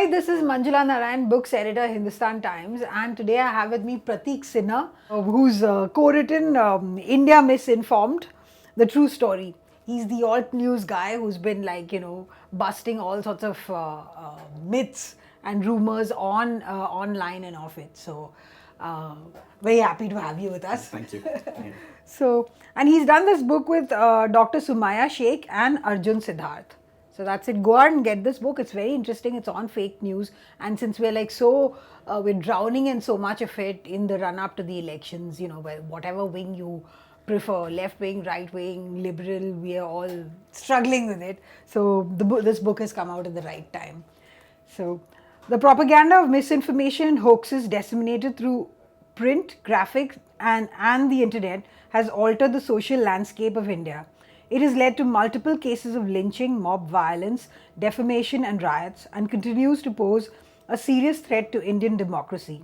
Hi, this is Manjula Narayan, books editor, Hindustan Times, and today I have with me Pratik Sinha, who's co-written India Misinformed, the true story. He's the alt news guy who's been busting all sorts of myths and rumors on online and off it. So, uh, very happy to have you with us. Thank you. Yeah. So, and he's done this book with Dr. Sumaya Sheikh and Arjun Siddharth. So that's it. Go out and get this book. It's very interesting. It's on fake news. And since we're we're drowning in so much of it in the run up to the elections, where whatever wing you prefer, left wing, right wing, liberal, we are all struggling with it. So this book has come out at the right time. So, the propaganda of misinformation and hoaxes disseminated through print, graphics, and the internet has altered the social landscape of India. It has led to multiple cases of lynching, mob violence, defamation, and riots, and continues to pose a serious threat to Indian democracy.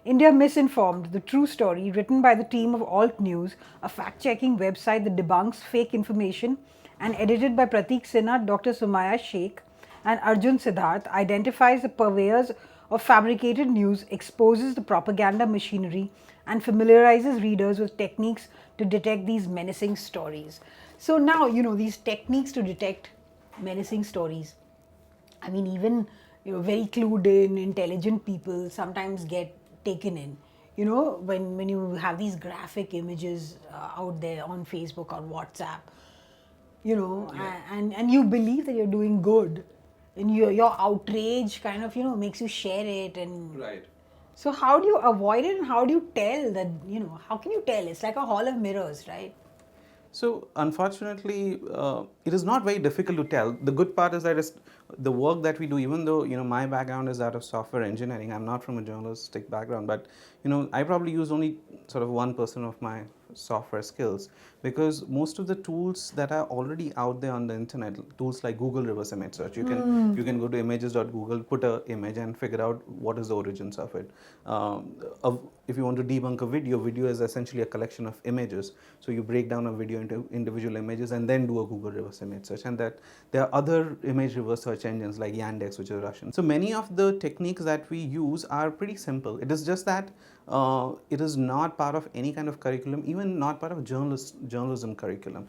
India Misinformed, the true story, written by the team of Alt News, a fact checking website that debunks fake information, and edited by Pratik Sinha, Dr. Sumaya Sheikh, and Arjun Siddharth, identifies the purveyors of fabricated news, exposes the propaganda machinery, and familiarizes readers with techniques to detect these menacing stories. So now, these techniques to detect menacing stories. I mean, even very clued in, intelligent people sometimes get taken in. When you have these graphic images out there on Facebook or WhatsApp, and you believe that you're doing good, and your outrage kind of makes you share it, and Right. so how do you avoid it, and how do you tell that, how can you tell? It's like a hall of mirrors, right? So unfortunately, it is not very difficult to tell. The good part is that it's the work that we do. Even though my background is that of software engineering, I'm not from a journalistic background, but I probably use only sort of 1% of my software skills, because most of the tools that are already out there on the internet, tools like Google reverse image search, you can go to images.google, put a image and figure out what is the origins of it. If you want to debunk a video is essentially a collection of images. So you break down a video into individual images and then do a Google reverse image search. And that there are other image reverse search engines like Yandex, which is Russian. So many of the techniques that we use are pretty simple. It is just that it is not part of any kind of curriculum, even not part of journalism curriculum.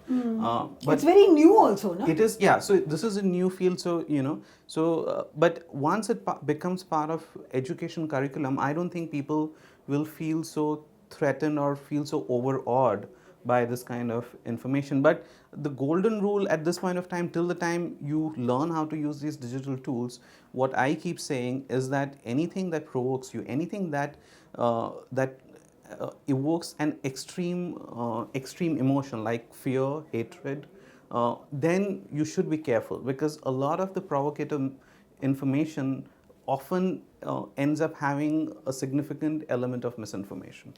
But it's very new also, no? It is, yeah. So this is a new field. So but once it becomes part of education curriculum, I don't think people will feel so threatened or feel so overawed by this kind of information. But the golden rule at this point of time, till the time you learn how to use these digital tools, what I keep saying is that anything that provokes you, anything that evokes an extreme emotion like fear, hatred, then you should be careful, because a lot of the provocative information often ends up having a significant element of misinformation.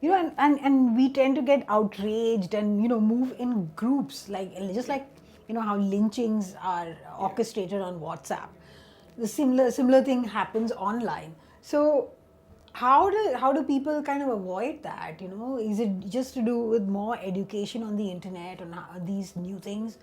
And we tend to get outraged and move in groups, like just like how lynchings are orchestrated on WhatsApp. The similar thing happens online. So how do people kind of avoid that? Is it just to do with more education on the internet on these new things,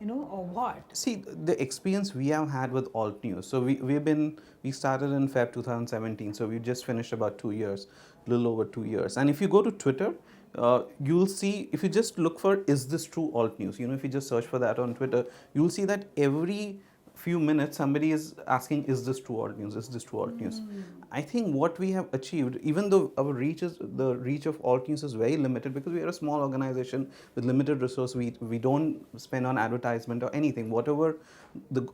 or what? See, the experience we have had with alt news. So we started in Feb 2017. So we just finished about 2 years, little over 2 years. And if you go to Twitter, you'll see, if you just look for "is this true alt news," if you just search for that on Twitter, you'll see that every few minutes somebody is asking, "Is this true alt news? Is this true alt news?" I think what we have achieved, even though the reach of alt news is very limited, because we are a small organization with limited resource, we don't spend on advertisement or anything. Whatever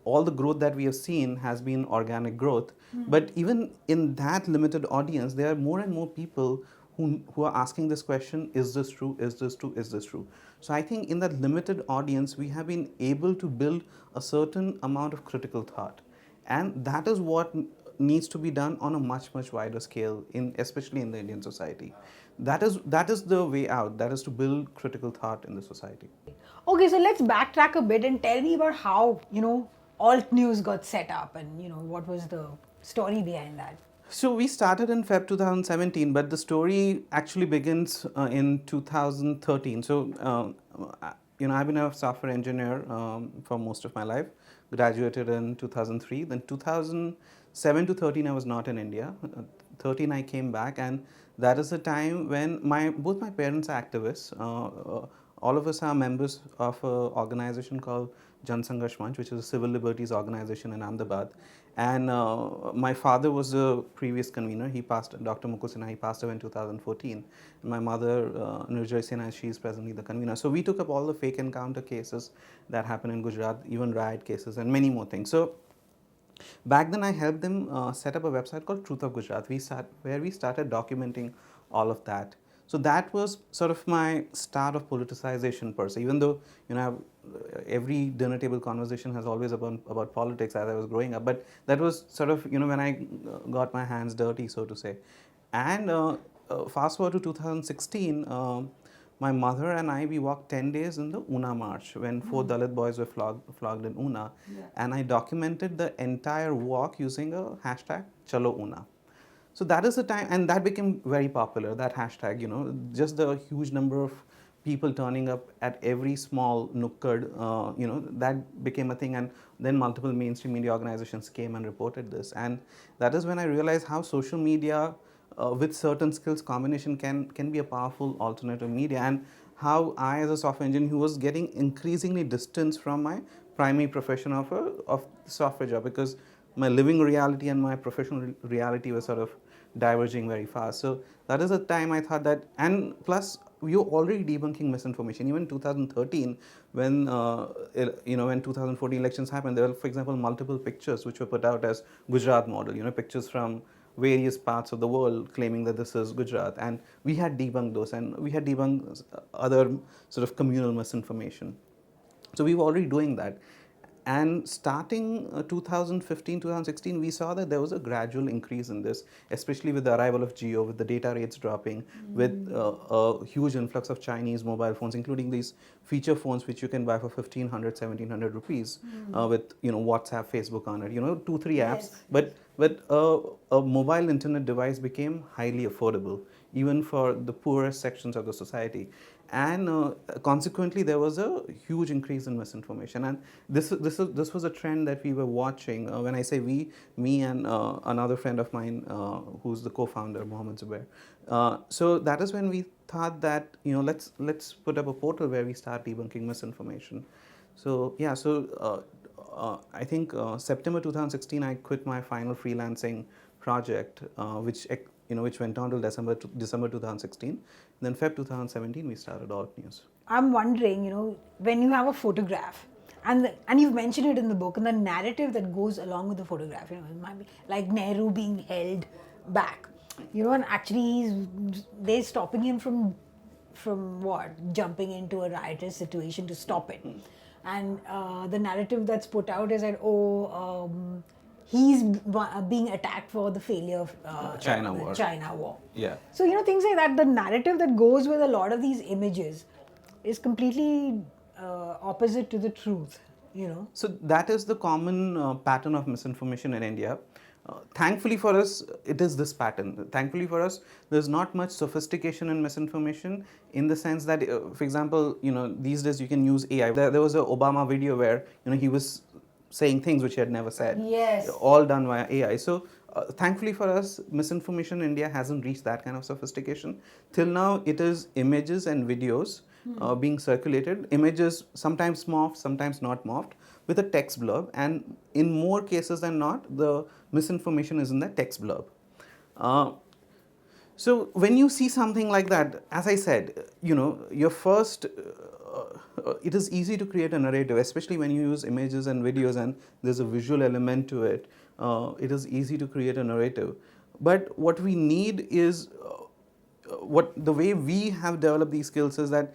all the growth that we have seen has been organic growth. But even in that limited audience, there are more and more people who are asking this question: is this true? Is this true? Is this true? So I think in that limited audience, we have been able to build a certain amount of critical thought, and that is what needs to be done on a much wider scale, especially in the Indian society. That is the way out. That is to build critical thought in the society. Okay, so let's backtrack a bit and tell me about how alt news got set up, and what was the story behind that. So we started in Feb 2017, but the story actually begins in 2013. So I've been a software engineer for most of my life. Graduated in 2003. Then 2007 to 13, I was not in India. 13, I came back, and that is the time when both my parents are activists. All of us are members of an organization called Jan Sangarsh Manch, which is a civil liberties organization in Ahmedabad. And my father was the previous convener. He passed, Dr. Mukul Sinha, he passed away in 2014. And my mother, Nirjay Sinha, she is presently the convener. So we took up all the fake encounter cases that happened in Gujarat, even riot cases, and many more things. So back then, I helped them set up a website called Truth of Gujarat, where we started documenting all of that. So that was sort of my start of politicization per se. Even though every dinner table conversation has always about politics as I was growing up, but that was sort of when I got my hands dirty, so to say. And fast forward to 2016. My mother and I, we walked 10 days in the Una March when four Dalit boys were flogged in Una. Yeah. And I documented the entire walk using a hashtag Chalo Una. So that is the time, and that became very popular, that hashtag, just the huge number of people turning up at every small nukkad, that became a thing. And then multiple mainstream media organizations came and reported this. And that is when I realized how social media with certain skills combination can be a powerful alternative media, and how I, as a software engineer who was getting increasingly distanced from my primary profession of software job, because my living reality and my professional reality were sort of diverging very fast. So that is the time I thought that, and plus we were already debunking misinformation. Even 2013, when when 2014 elections happened, there were, for example, multiple pictures which were put out as Gujarat model. Pictures from various parts of the world claiming that this is Gujarat, and we had debunked those, and we had debunked other sort of communal misinformation. So we were already doing that. And starting 2015, 2016, we saw that there was a gradual increase in this, especially with the arrival of Geo, with the data rates dropping, with a huge influx of Chinese mobile phones, including these feature phones which you can buy for 1,500, 1,700 rupees, with WhatsApp, Facebook on it, 2, 3 apps. Yes. But a mobile internet device became highly affordable, even for the poorest sections of the society. And consequently, there was a huge increase in misinformation. And this was a trend that we were watching. When I say we, me and another friend of mine, who's the co-founder, Mohammed Zubair. So that is when we thought that let's put up a portal where we start debunking misinformation. So yeah, so I think September 2016, I quit my final freelancing project, which went on till December 2016. Then Feb 2017, we started Alt News. I'm wondering, when you have a photograph, and you've mentioned it in the book, and the narrative that goes along with the photograph, it might be like Nehru being held back, and actually they're stopping him from what? Jumping into a riotous situation to stop it. And the narrative that's put out is that, he's being attacked for the failure of China war. China war. Yeah. So, things like that, the narrative that goes with a lot of these images is completely opposite to the truth, So that is the common pattern of misinformation in India. Thankfully for us, it is this pattern. Thankfully for us, there's not much sophistication in misinformation, in the sense that, for example, these days you can use AI. There was an Obama video where, he was saying things which he had never said. Yes. All done via AI. So thankfully for us, misinformation in India hasn't reached that kind of sophistication. Till now, it is images and videos being circulated. Images sometimes morphed, sometimes not morphed, with a text blurb. And in more cases than not, the misinformation is in the text blurb. So when you see something like that, as I said, your first, it is easy to create a narrative, especially when you use images and videos and there's a visual element to it. It is easy to create a narrative. But what we need is, the way we have developed these skills is that,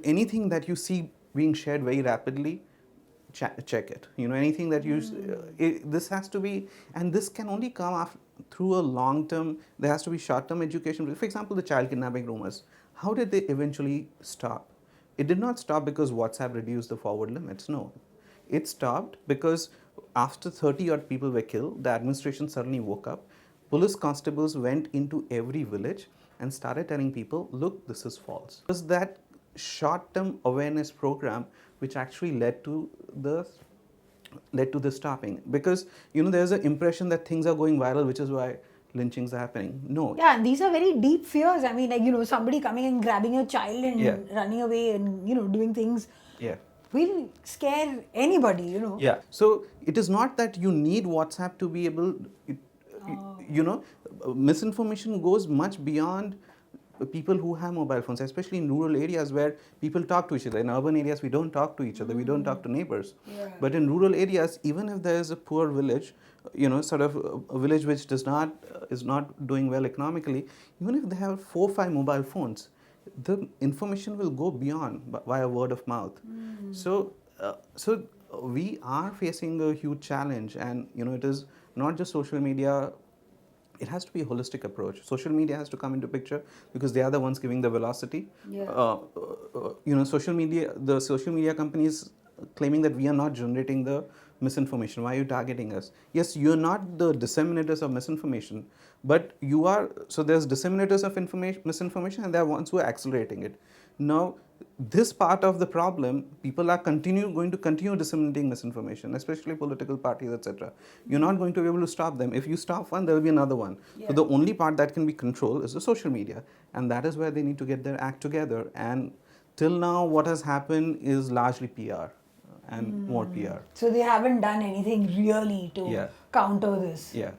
anything that you see being shared very rapidly, check it. Anything that you, this has to be, and this can only come through a long term, there has to be short term education. For example, the child kidnapping rumors, how did they eventually stop? It did not stop because WhatsApp reduced the forward limits. No, it stopped because after 30 odd people were killed, the administration suddenly woke up. Police constables went into every village and started telling people, look, this is false. Because that short-term awareness program which actually the led to this stopping, because there's an impression that things are going viral, which is why lynchings are happening. No. Yeah, and these are very deep fears. I mean, like, somebody coming and grabbing your child and Yeah. running away and, doing things Yeah. will scare anybody. Yeah. So it is not that you need WhatsApp to be able, misinformation goes much beyond people who have mobile phones, especially in rural areas where people talk to each other. In urban areas, we don't talk to each other, we don't talk to neighbors. Yeah. But in rural areas, even if there is a poor village, sort of a village which is not doing well economically, even if they have 4 or 5 mobile phones, the information will go beyond via word of mouth. So we are facing a huge challenge, and it is not just social media. It has to be a holistic approach. Social media has to come into picture because they are the ones giving the velocity. Yeah. The social media companies claiming that we are not generating the misinformation. Why are you targeting us? Yes, you're not the disseminators of misinformation, but you are. So there's disseminators of misinformation, and there are ones who are accelerating it. Now, this part of the problem, people are going to continue disseminating misinformation, especially political parties, etc. You're not going to be able to stop them. If you stop one, there will be another one. Yeah. So the only part that can be controlled is the social media, and that is where they need to get their act together. And till now, what has happened is largely PR and more PR. So they haven't done anything really to Yeah. counter this. Yeah.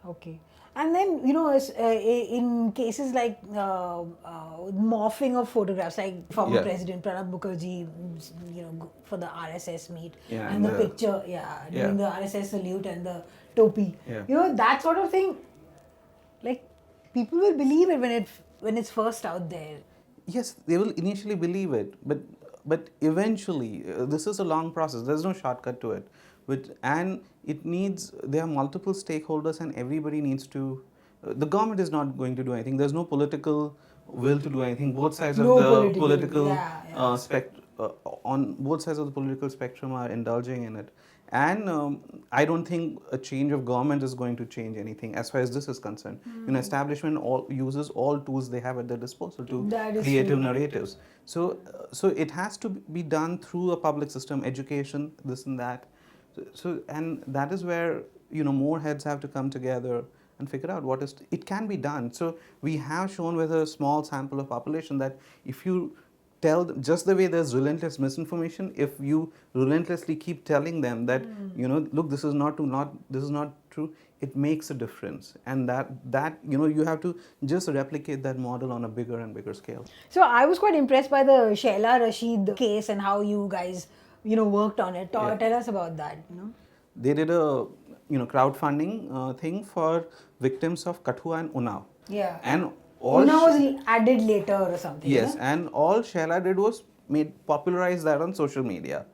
Okay. And then, in cases like morphing of photographs, like former Yeah. President Pranab Mukherjee, for the RSS meet, Yeah, and the and picture, doing the RSS salute and the topi. Yeah. That sort of thing, like, people will believe it when it's first out there. Yes, they will initially believe it, but eventually, this is a long process. There's no shortcut to it. And there are multiple stakeholders, and everybody needs to. The government is not going to do anything. There's no political will to do anything. Both sides of the political on both sides of the political spectrum are indulging in it. And I don't think a change of government is going to change anything as far as this is concerned. Establishment uses all tools they have at their disposal to creative narratives. So it has to be done through a public system, education, this and that. And that is where more heads have to come together and figure out it can be done. So we have shown with a small sample of population that if you tell them, just the way there's relentless misinformation, if you relentlessly keep telling them that look, this is not true, it makes a difference. And that you have to just replicate that model on a bigger and bigger scale. So I was quite impressed by the Shaila Rashid case and how you guys worked on it. Yeah. Tell us about that. They did a crowdfunding thing for victims of Kathua and Unnao. Yeah. And Unnao was added later or something. Yes, yeah? and all Shaila did was popularize that on social media.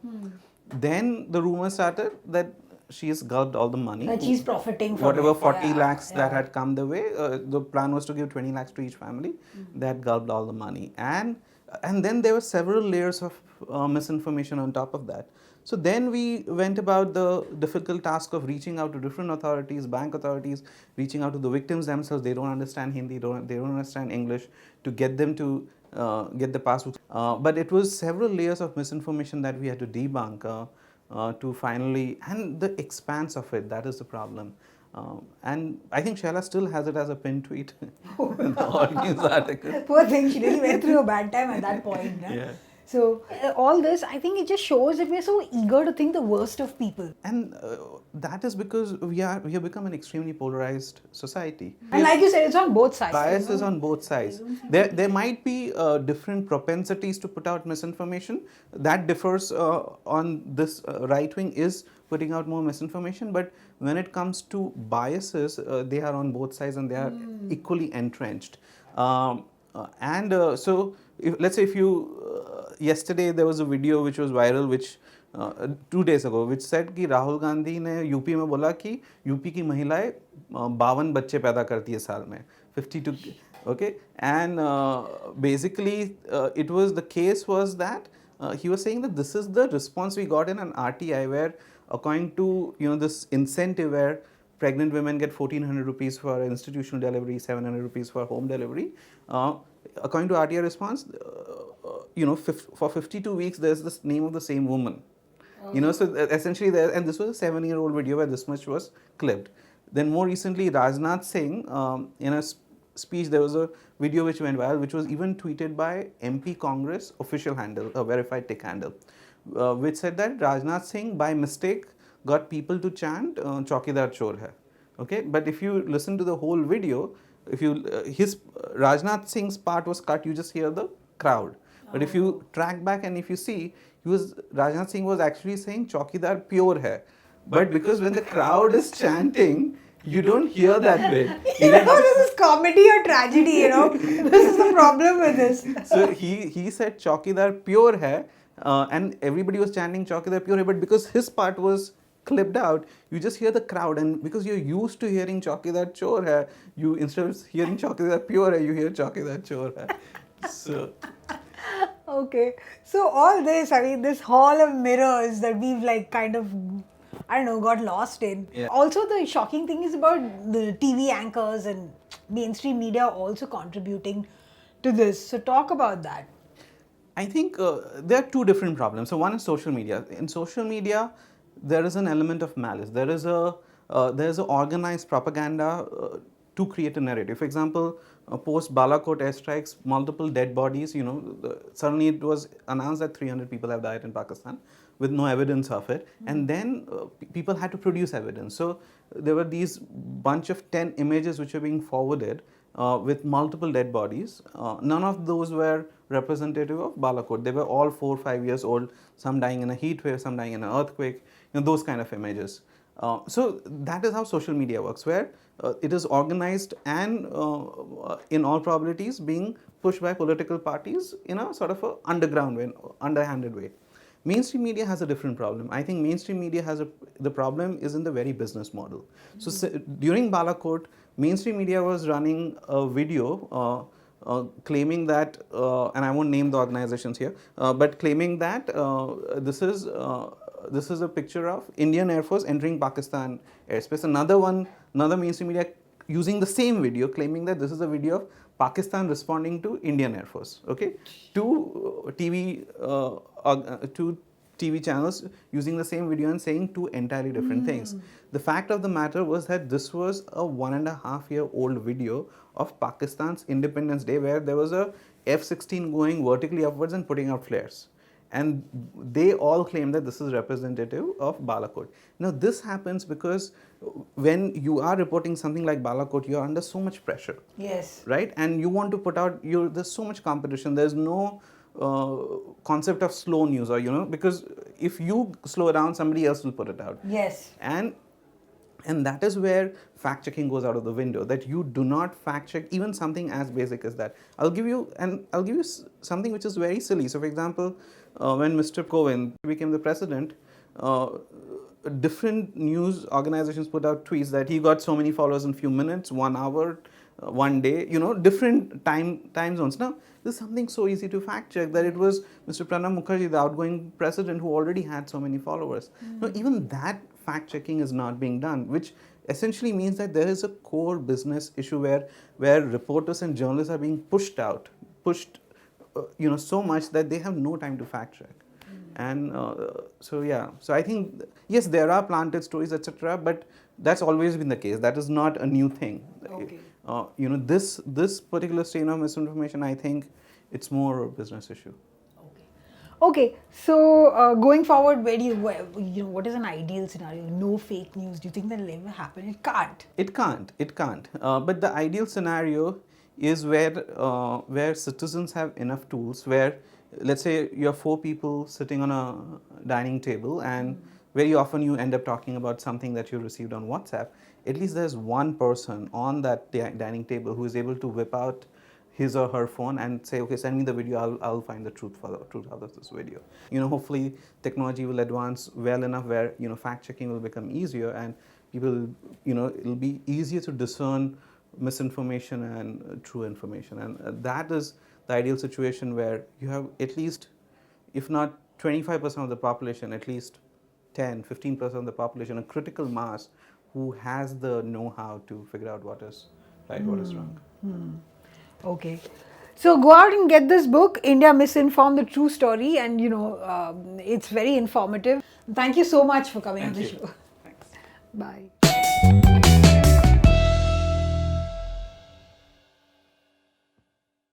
Then the rumor started that she has gulped all the money. That she's profiting from whatever it. 40 lakhs that had come the way. The plan was to give 20 lakhs to each family. That gulped all the money. And then there were several layers of misinformation on top of that. So then we went about the difficult task of reaching out to different authorities, bank authorities, reaching out to the victims themselves. They don't understand Hindi, they don't understand English, to get them to get the passbooks. But it was several layers of misinformation that we had to debunk to finally, and the expanse of it, that is the problem. And I think Shaila still has it as a pinned tweet in the all news article. Poor thing, she really went through a bad time at that point. Yeah. So all this, I think it just shows that we're so eager to think the worst of people. And that is because we have become an extremely polarized society. And like you said, it's on both sides. Bias is on both sides. There might be different propensities to put out misinformation. That differs on this right wing is putting out more misinformation. But when it comes to biases, they are on both sides and they are equally entrenched. So let's say yesterday there was a video which was viral, which 2 days ago, which said कि राहुल गांधी ने UP में बोला कि UP की महिलाएं 52 बच्चे पैदा करती है साल में 52. Okay, and basically the case was that he was saying that this is the response we got in an RTI, where according to this incentive where pregnant women get 1,400 rupees for institutional delivery, 700 rupees for home delivery. according to RTI response, for 52 weeks, there's this name of the same woman. So essentially there, and this was a 7-year-old video where this much was clipped. Then more recently, Rajnath Singh, in a speech, there was a video which went viral, which was even tweeted by MP Congress official handle, a verified tick handle, which said that Rajnath Singh by mistake got people to chant "Chaukidar Chor hai." Okay, but if you listen to the whole video, if you his Rajnath Singh's part was cut, you just hear the crowd. But if you track back and if you see, Rajnath Singh was actually saying "Chaukidar pure hai," but because when the crowd is chanting, you don't hear that bit. This is comedy or tragedy, This is the problem with this. So he said "Chaukidar pure hai," and everybody was chanting "Chaukidar pure hai," but because his part was clipped out, you just hear the crowd, and because you're used to hearing "Chaukidar chor hai," you instead of hearing "Chaukidar pure hai," you hear "Chaukidar chor hai." So. Okay, so all this, I mean, this hall of mirrors that we've like kind of, I don't know, got lost in. Yeah. Also, the shocking thing is about the TV anchors and mainstream media also contributing to this. So, talk about that. I think there are two different problems. So one is social media. In social media, there is an element of malice. There is a organized propaganda to create a narrative. For example, post Balakot airstrikes, multiple dead bodies. Suddenly it was announced that 300 people have died in Pakistan with no evidence of it, and then people had to produce evidence. So there were these bunch of 10 images which were being forwarded with multiple dead bodies. None of those were representative of Balakot. They were all 4 or 5 years old, some dying in a heat wave, some dying in an earthquake, those kind of images. So that is how social media works, where it is organized and in all probabilities being pushed by political parties in a sort of a underground way, underhanded way. Mainstream media has a different problem. I think mainstream media the problem is in the very business model. So during Balakot, mainstream media was running a video claiming that, and I won't name the organizations here, but claiming that this is a picture of Indian Air Force entering Pakistan airspace. Another mainstream media using the same video, claiming that this is a video of Pakistan responding to Indian Air Force. Okay, two TV channels using the same video and saying two entirely different things. The fact of the matter was that this was a 1.5-year-old video of Pakistan's Independence Day, where there was a F-16 going vertically upwards and putting out flares. And they all claim that this is representative of Balakot. Now, this happens because when you are reporting something like Balakot, you are under so much pressure. Yes. Right? And you want to put out, there's so much competition. There's no concept of slow news, or, because if you slow down, somebody else will put it out. Yes. And that is where fact checking goes out of the window, that you do not fact check even something as basic as that. I'll give you something which is very silly. So for example, when Mr. Kovind became the president, different news organizations put out tweets that he got so many followers in few minutes, 1 hour, 1 day, different time zones. Now, this is something so easy to fact check, that it was Mr. Pranab Mukherjee, the outgoing president, who already had so many followers. Now, even that fact checking is not being done, which essentially means that there is a core business issue where reporters and journalists are being pushed so much that they have no time to fact check. And so I think, yes, there are planted stories, etc., but that's always been the case. That is not a new thing. Okay. This particular strain of misinformation, I think it's more a business issue. Okay, so going forward, what is an ideal scenario? No fake news. Do you think that'll ever happen? It can't. It can't. But the ideal scenario is where citizens have enough tools, where, let's say, you have 4 people sitting on a dining table, and very often you end up talking about something that you received on WhatsApp. At least there's one person on that dining table who is able to whip out his or her phone and say, okay, send me the video, I'll find the truth out of this video. Hopefully technology will advance well enough where, fact checking will become easier, and people, it'll be easier to discern misinformation and true information. And that is the ideal situation, where you have at least, if not 25% of the population, at least 10-15% of the population, a critical mass who has the know-how to figure out what is right, what is wrong. Okay. So go out and get this book, India Misinformed, the true story, and it's very informative. Thank you so much for coming on Thank the you. show. Thanks. Bye.